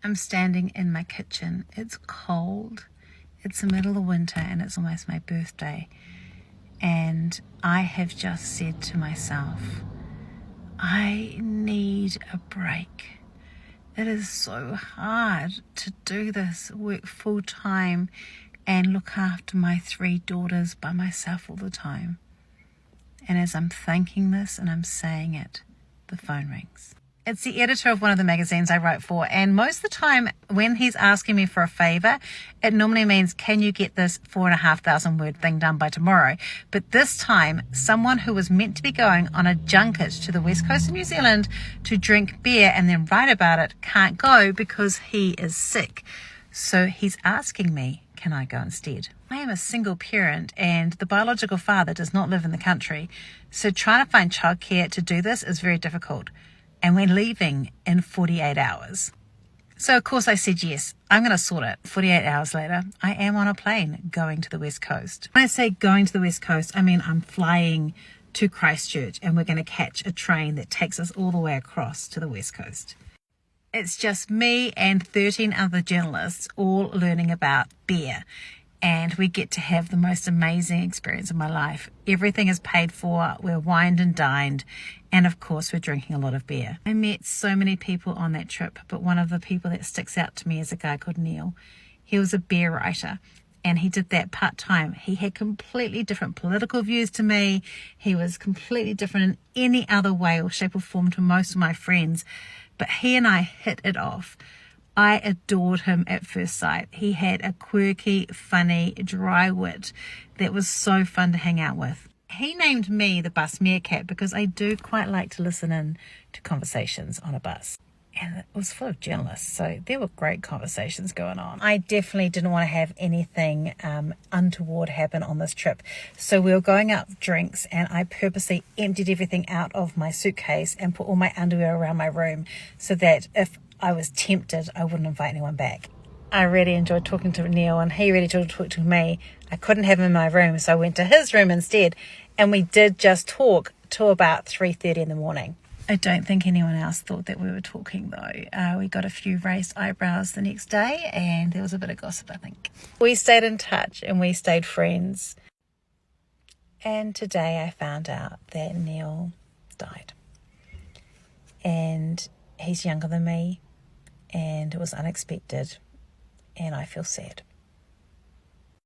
I'm standing in my kitchen. It's cold. It's the middle of winter and it's almost my birthday. And I have just said to myself, I need a break. It is so hard to do this, work full time and look after my 3 daughters by myself all the time. And as I'm thinking this and I'm saying it, the phone rings. It's the editor of one of the magazines I write for, and most of the time when he's asking me for a favor, it normally means, can you get this 4,500 word thing done by tomorrow? But this time, someone who was meant to be going on a junket to the west coast of New Zealand to drink beer and then write about it can't go because he is sick. So he's asking me, can I go instead? I am a single parent and the biological father does not live in the country, so trying to find childcare to do this is very difficult. And we're leaving in 48 hours. So of course I said yes, I'm going to sort it. 48 hours later, I am on a plane going to the West Coast. When I say going to the West Coast, I mean I'm flying to Christchurch and we're going to catch a train that takes us all the way across to the West Coast. It's just me and 13 other journalists all learning about beer. And we get to have the most amazing experience of my life. Everything is paid for, we're wined and dined, and of course we're drinking a lot of beer. I met so many people on that trip, but one of the people that sticks out to me is a guy called Neil. He was a beer writer, and he did that part-time. He had completely different political views to me. He was completely different in any other way or shape or form to most of my friends, but he and I hit it off. I adored him at first sight. He had a quirky, funny, dry wit that was so fun to hang out with. He named me the bus meerkat because I do quite like to listen in to conversations on a bus. And it was full of journalists, so there were great conversations going on. I definitely didn't want to have anything untoward happen on this trip. So we were going out for drinks and I purposely emptied everything out of my suitcase and put all my underwear around my room so that if I was tempted, I wouldn't invite anyone back. I really enjoyed talking to Neil and he really enjoyed talking to me. I couldn't have him in my room, so I went to his room instead. And we did just talk till about 3:30 in the morning. I don't think anyone else thought that we were talking though. We got a few raised eyebrows the next day and there was a bit of gossip, I think. We stayed in touch and we stayed friends. And today I found out that Neil died. And he's younger than me. And it was unexpected, and I feel sad.